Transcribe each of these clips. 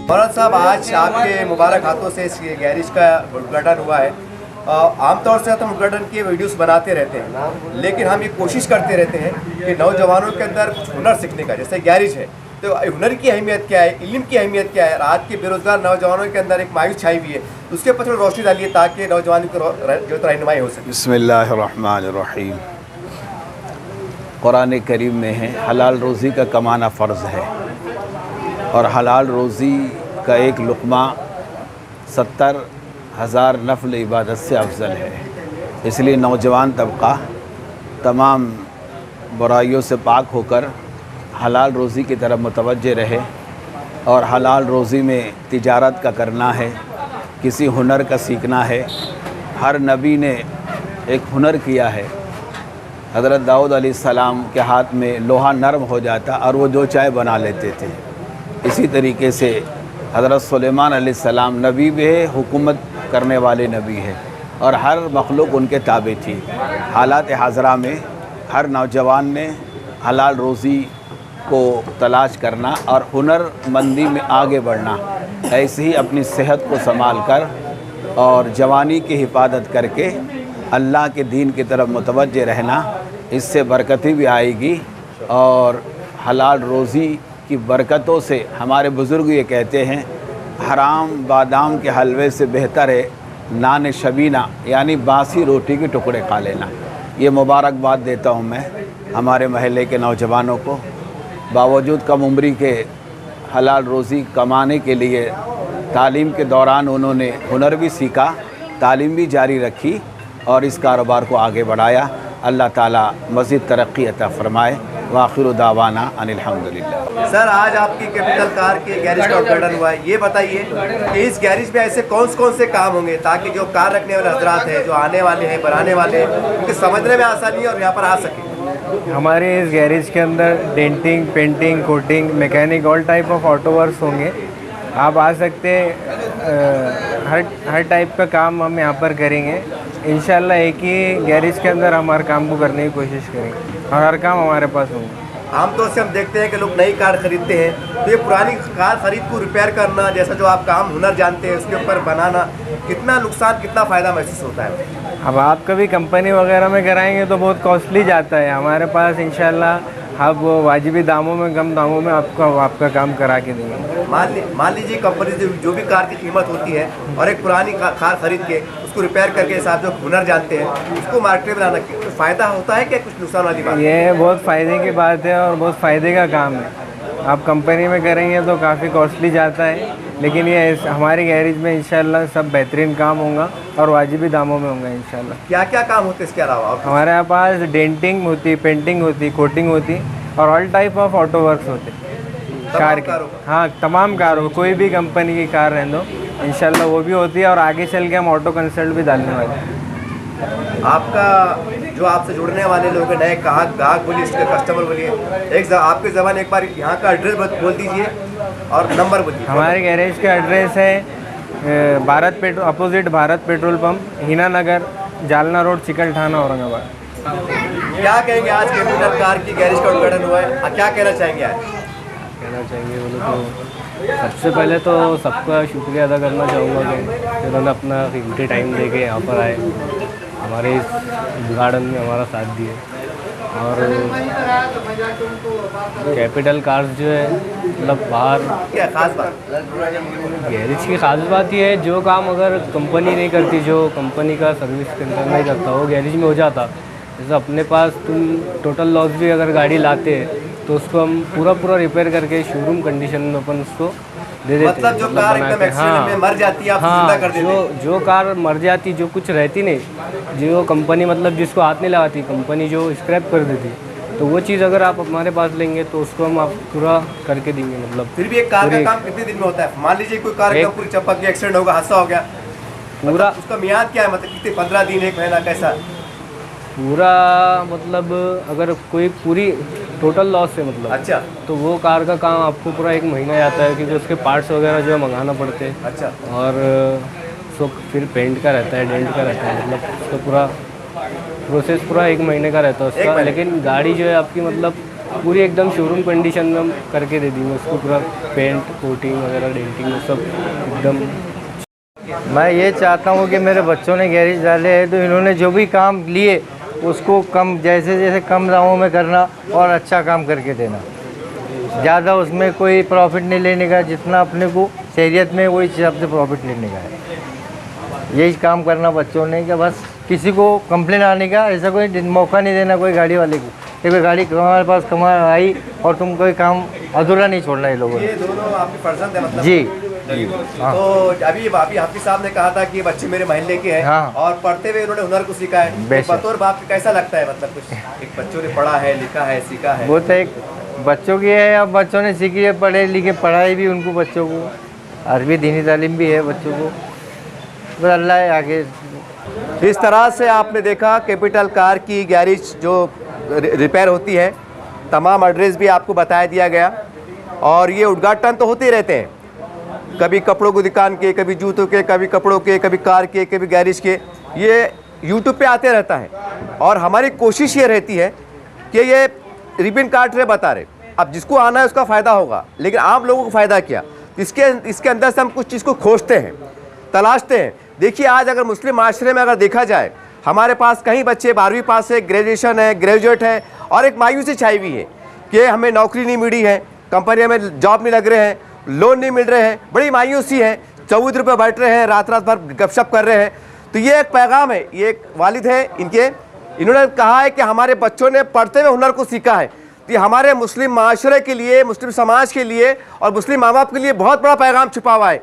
मौलाना साहब, आज आपके मुबारक हाथों से इस गैरेज का उद्घाटन हुआ है। आमतौर से हम उद्घाटन के वीडियोस बनाते रहते हैं, लेकिन हम ये कोशिश करते रहते हैं कि नौजवानों के अंदर कुछ हुनर सीखने का, जैसे गैरेज है तो हुनर की अहमियत क्या है, इल्म की अहमियत क्या है। आज के बेरोजगार नौजवानों के अंदर एक मायूस छाई हुई है, उसके ऊपर थोड़ी रोशनी डालिए ताकि नौजवान की जो रहनुमाई हो सके। बिस्मिल्लाहिर्रहमानिर्रहीम। कुरान करीम में है हलाल रोज़ी का कमाना फ़र्ज़ है और हलाल रोज़ी का एक लुक़मा 70,000 नफल इबादत से अफजल है। इसलिए नौजवान तबका तमाम बुराइयों से पाक होकर हलाल रोज़ी की तरफ मुतवज्जे रहे और हलाल रोज़ी में तिजारत का करना है, किसी हुनर का सीखना है। हर नबी ने एक हुनर किया है। हज़रत दाऊद अलैहिस्सलाम के हाथ में लोहा नरम हो जाता और वो जो चाहे बना लेते थे। इसी तरीके से हज़रत सुलेमान अलैहिस्सलाम नबी भी है, हुकूमत करने वाले नबी है और हर मखलूक उनके ताबे थी। हालात हाज़रा में हर नौजवान ने हलाल रोज़ी को तलाश करना और हुनरमंदी में आगे बढ़ना, ऐसे ही अपनी सेहत को संभाल कर और जवानी की हिफाजत करके अल्लाह के दीन की तरफ मुतवज्जे रहना, इससे बरकती भी आएगी। और हलाल रोज़ी की बरकतों से हमारे बुज़ुर्ग ये कहते हैं, हराम बादाम के हलवे से बेहतर है नान शबीना, यानी बासी रोटी के टुकड़े खा लेना। ये मुबारकबाद देता हूँ मैं हमारे महल्ले के नौजवानों को। बावजूद कम उम्री के हलाल रोज़ी कमाने के लिए तालीम के दौरान उन्होंने हुनर भी सीखा, तालीम भी जारी रखी और इस कारोबार को आगे बढ़ाया। अल्लाह ताला मज़ीद तरक्की अता फ़रमाए। वाखिर दावाना अनिल हम्दुलिल्लाह। सर, आज आपकी कैपिटल कार के गैरेज का उद्घाटन हुआ है, ये बताइए कि इस गैरेज में ऐसे कौन से काम होंगे ताकि जो कार रखने वाले हजरात हैं, जो आने वाले हैं, बनाने वाले हैं, उनके समझने में आसानी और यहाँ पर आ सके। हमारे इस गैरेज के अंदर denting, painting, coating, mechanic, all type of auto works होंगे। आप आ सकते हैं, हर टाइप का काम हम यहाँ पर करेंगे इंशाल्लाह। एक ही गैरेज के अंदर हम हर काम को करने की कोशिश करेंगे और हर काम हमारे पास होंगे। आमतौर से हम देखते हैं कि लोग नई कार खरीदते हैं तो ये पुरानी कार खरीद को रिपेयर करना, जैसा जो आप काम हुनर जानते हैं उसके ऊपर बनाना, कितना नुकसान कितना फ़ायदा महसूस होता है? अब आप कभी कंपनी वगैरह में कराएंगे तो बहुत कॉस्टली जाता है। हमारे पास इंशाल्लाह आप वाजिबी दामों में, कम दामों में आपका काम करा के देंगे। मान लीजिए कंपनी से जो भी कार की कीमत होती है और एक पुरानी कार खरीद के उसको रिपेयर करके साथ जो हुनर जानते हैं उसको मार्केट में लाना, तो फ़ायदा होता है क्या, कुछ नुकसान वाली बात? ये बहुत फ़ायदे की बात है और बहुत फ़ायदे का काम है। आप कंपनी में करेंगे तो काफ़ी कॉस्टली जाता है, लेकिन ये हमारे गैरेज में इंशाल्लाह सब बेहतरीन काम होगा और वाजिबी दामों में होगा इंशाल्लाह। क्या क्या काम होते हैं इसके अलावा? हमारे यहाँ पास डेंटिंग होती, पेंटिंग होती, कोटिंग होती और all type of auto works होते कार के। हाँ, तमाम कारों, कोई भी कंपनी की कार रहने दो इंशाल्लाह वो भी होती है और आगे चल के हम ऑटो कंसल्ट भी डालने वाले हैं। आपका जो आपसे जुड़ने वाले लोग हैं, नए ग्राहक बोलिए, इसके कस्टमर बोलिए, आपके ज़बान एक बार यहाँ का एड्रेस बोल दीजिए और नंबर बोलिए। हमारे गैरेज का एड्रेस है अपोजिट भारत पेट्रोल पंप, हीना नगर, जालना रोड, चिकलठाना, औरंगाबाद। क्या कहेंगे, आज कैपिटल कार की गैरेज का उद्घाटन हुआ है, क्या कहना चाहेंगे आज? कहना चाहेंगे बोले तो सबसे पहले तो सबका शुक्रिया अदा करना चाहूँगा कि उन्होंने अपना कीमती टाइम दे के यहाँ पर आए, हमारे इस उद्घाटन में हमारा साथ दिए। और कैपिटल कार्स जो है मतलब बाहर क्या खास बात? गैरेज की खास बात ये है, जो काम अगर कंपनी नहीं करती, जो कंपनी का सर्विस सेंटर नहीं करता, वो गैरेज में हो जाता। जैसे अपने पास तुम टोटल लॉस भी अगर गाड़ी लाते हैं तो उसको हम पूरा रिपेयर करके शोरूम कंडीशन में अपन उसको दे देते मतलब जो कार एकदम एक्सीडेंट में मर जाती है आप जिंदा कर देते हैं। जो कार मर जाती, जो कुछ रहती नहीं, जो कंपनी मतलब जिसको हाथ नहीं लगाती, कंपनी जो स्क्रैप कर देती, तो वो चीज़ अगर आप हमारे पास लेंगे तो उसको हम आप पूरा करके देंगे। मतलब फिर भी एक कार का काम कितने दिन में होता है? मान लीजिए कोई कार एकदम पूरी चपक गई, एक्सीडेंट होगा, हादसा हो गया, पूरा उसका मियाद क्या है, मतलब कितने 15 दिन, 1 महीना, कैसा? पूरा मतलब अगर कोई पूरी टोटल लॉस है मतलब, अच्छा, तो वो कार का काम आपको पूरा 1 महीना जाता है, क्योंकि उसके पार्ट्स वगैरह जो है मंगाना पड़ते हैं। अच्छा, और उसको फिर पेंट का रहता है, डेंट का रहता है, मतलब उसका पूरा प्रोसेस पूरा 1 महीने का रहता है उसका। लेकिन गाड़ी जो है आपकी मतलब पूरी एकदम शोरूम कंडीशन में हम करके दे देंगे उसको, पूरा पेंट कोटिंग वगैरह डेंटिंग सब एकदम। मैं ये चाहता हूँ कि मेरे बच्चों ने गैरेज डाले हैं तो इन्होंने जो भी काम लिए उसको कम जैसे जैसे कम दामों में करना और अच्छा काम करके देना। ज़्यादा उसमें कोई प्रॉफिट नहीं लेने का, जितना अपने को शहरियत में वही हिसाब से प्रॉफिट लेने का है। यही काम करना बच्चों ने कि बस किसी को कंप्लेन आने का ऐसा कोई मौका नहीं देना कोई गाड़ी वाले को कि कोई गाड़ी हमारे पास कमा आई और तुम कोई काम अधूरा नहीं छोड़ना ये लोगों ने। ये दोनों आपके फर्जंद है मतलब? जी। हाँ। तो अभी हाफिज साहब ने कहा था कि बच्चे मेरे महल्ले के हैं। हाँ। और पढ़ते हुए उन्होंने हुनर को सीखा है। तो बतौर बाप के कैसा लगता है, मतलब कुछ एक बच्चों ने पढ़ा है, लिखा है, सीखा है? वो तो एक बच्चों की है, अब बच्चों ने सीखी है, पढ़े लिखे, पढ़ाई भी उनको बच्चों को, अरबी दीनी तालीम भी है बच्चों को, बस अल्लाह है आगे। इस तरह से आपने देखा कैपिटल कार की गैरेज जो रिपेयर होती है, तमाम एड्रेस भी आपको बताया दिया गया। और ये उद्घाटन तो होते ही रहते हैं, कभी कपड़ों की दुकान के, कभी जूतों के, कभी कपड़ों के, कभी कार के, कभी गैरेज के, ये यूट्यूब पे आते रहता है। और हमारी कोशिश ये रहती है कि ये रिबन काट रहे, बता रहे, अब जिसको आना है उसका फ़ायदा होगा, लेकिन आम लोगों को फ़ायदा क्या, इसके अंदर से हम कुछ चीज़ को खोजते हैं, तलाशते हैं। देखिए आज अगर मुस्लिम माशरे में अगर देखा जाए, हमारे पास कई बच्चे 12वीं पास है, ग्रेजुएशन है, ग्रेजुएट है, और एक मायूसी छाई हुई है कि हमें नौकरी नहीं मिली है, कंपनियों में जॉब नहीं लग रहे हैं, लोन नहीं मिल रहे हैं, बड़ी मायूसी है, 14 रुपये बैठ रहे हैं, रात रात भर गपशप कर रहे हैं। तो ये एक पैगाम है, ये एक वालिद है इनके, इन्होंने कहा है कि हमारे बच्चों ने पढ़ते हुए हुनर को सीखा है। तो ये हमारे मुस्लिम माशरे के लिए, मुस्लिम समाज के लिए और मुस्लिम माँ बाप के लिए बहुत बड़ा पैगाम छुपा हुआ है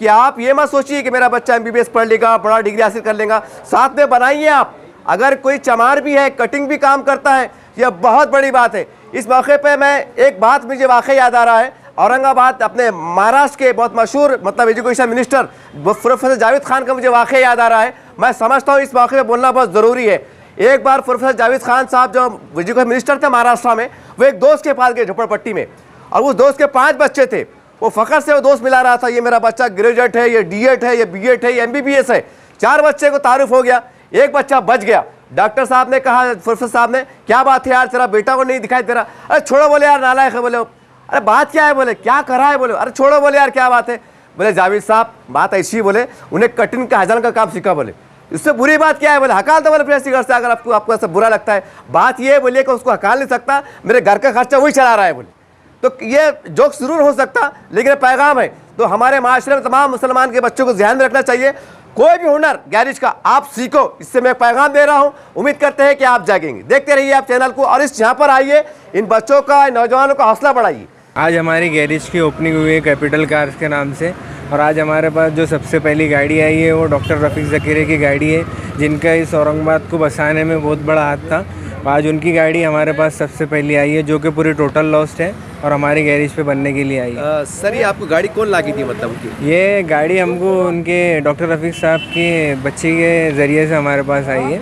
कि आप ये मत सोचिए कि मेरा बच्चा MBBS पढ़ लेगा, बड़ा डिग्री हासिल कर लेगा, साथ में बनाइए आप। अगर कोई चमार भी है, कटिंग भी काम करता है, यह बहुत बड़ी बात है। इस मौके पे मैं एक बात मुझे वाकई याद आ रहा है, औरंगाबाद अपने महाराष्ट्र के बहुत मशहूर मतलब education minister professor Javed Khan का मुझे वाकई याद आ रहा है। मैं समझता हूँ इस मौके पे बोलना बहुत ज़रूरी है। एक बार प्रोफेसर जावेद खान साहब जो एजुकेशन मिनिस्टर थे महाराष्ट्र में, वो एक दोस्त के पास गए झोपड़पट्टी में, और उस दोस्त के 5 बच्चे थे। वो फ़ख्र से वो दोस्त मिला रहा था, ये मेरा बच्चा ग्रेजुएट है, ये D.Ed है, ये B.Ed है, ये MBBS है। 4 बच्चे को तारुफ हो गया, एक बच्चा बच गया। डॉक्टर साहब ने कहा, प्रोफेसर साहब ने, क्या बात है यार, तेरा बेटा को नहीं दिखाई दे रहा? अरे छोड़ो, बोले यार नालायक है। बोले अरे बात क्या है? बोले क्या करा है? बोले अरे छोड़ो, बोले यार क्या बात है? बोले जावेद साहब बात ऐसी है, बोले उन्हें कटिंग का हजान का काम सीखा। बोले इससे बुरी बात क्या है? बोले हकाल दो, बोले प्रेस घर से, अगर आपको ऐसा बुरा लगता है। बात ये बोलिए कि उसको हकाल नहीं सकता, मेरे घर का खर्चा वही चला रहा है। बोले तो ये जोक जरूर हो सकता, लेकिन पैगाम है। तो हमारे माशरे में तमाम मुसलमान के बच्चों को ध्यान में रखना चाहिए, कोई भी हुनर गैरेज का आप सीखो। इससे मैं पैगाम दे रहा हूँ, उम्मीद करते हैं कि आप जागेंगे। देखते रहिए आप चैनल को, और इस यहाँ पर आइए, इन बच्चों का, नौजवानों का हौसला बढ़ाइए। आज हमारी गैरेज की ओपनिंग हुई है कैपिटल कार्स के नाम से, और आज हमारे पास जो सबसे पहली गाड़ी आई है वो डॉक्टर रफ़ीक ज़कीरे की गाड़ी है, जिनका इस औरंगाबाद को बसाने में बहुत बड़ा हाथ था। आज उनकी गाड़ी हमारे पास सबसे पहली आई है, जो कि पूरी टोटल लॉस्ट है और हमारी गैरेज पे बनने के लिए आई है। सर ये आपको गाड़ी कौन लागी थी, मतलब उनकी? ये गाड़ी हमको उनके डॉक्टर रफ़ीक साहब के बच्चे के ज़रिए से हमारे पास आई है,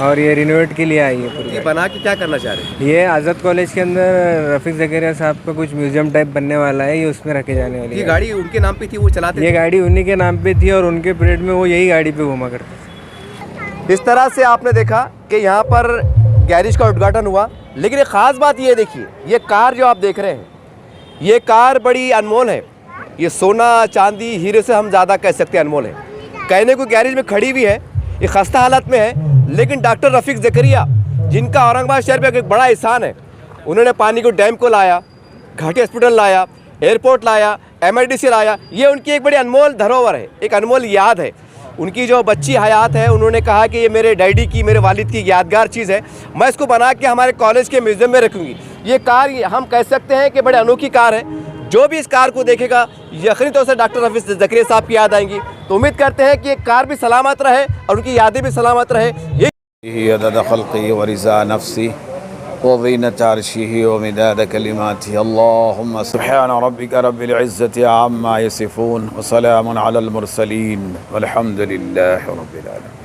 और ये रिनोवेट के लिए आई है पूरी। ये बना के क्या करना चाह रहे हैं? ये आज़ाद कॉलेज के अंदर रफ़ीक ज़कीरिया साहब का कुछ म्यूजियम टाइप बनने वाला है, ये उसमें रखे जाने वाली है। ये गाड़ी उनके नाम पे थी, वो चलाते ये गाड़ी उन्हीं के नाम पे थी, और उनके पीरियड में वो यही गाड़ी पे घूमा करते थे। इस तरह से आपने देखा कि यहाँ पर गैरेज का उद्घाटन हुआ। लेकिन एक ख़ास बात ये देखिए, ये कार जो आप देख रहे हैं, ये कार बड़ी अनमोल है। ये सोना चांदी हीरे से हम ज़्यादा कह सकते हैं अनमोल है। कहने को गैरेज में खड़ी हुई है, ये खस्ता हालत में है, लेकिन डॉक्टर रफ़ीक ज़कीरिया, जिनका औरंगाबाद शहर में एक बड़ा एहसान है, उन्होंने पानी को डैम को लाया, घाटी हॉस्पिटल लाया, एयरपोर्ट लाया, MIDC लाया। ये उनकी एक बड़ी अनमोल धरोहर है, एक अनमोल याद है। उनकी जो बच्ची हयात है, उन्होंने कहा कि ये मेरे डैडी की, मेरे वालिद की यादगार चीज़ है, मैं इसको बना के हमारे कॉलेज के म्यूज़ियम में रखूँगी। ये कार हम कह सकते हैं कि बड़े अनोखी कार है। जो भी इस कार को देखेगा यकीनी तौर से डॉक्टर रफ़ीक ज़कीरिया साहब की याद आएंगी। तो उम्मीद करते हैं कि ये कार भी सलामत रहे और उनकी यादें भी सलामत रहे। ये अदद खल्क़ी व रिज़ा नफ़्सी व ज़ीनत अर्शिही व मिदाद कलिमातिही। अल्लाहुम्मा सुब्हान रब्बिका रब्बिल इज़्ज़ति अम्मा यसिफ़ून व सलामुन अलल मुरसलीन वल्हम्दुलिल्लाहि रब्बिल आलमीन।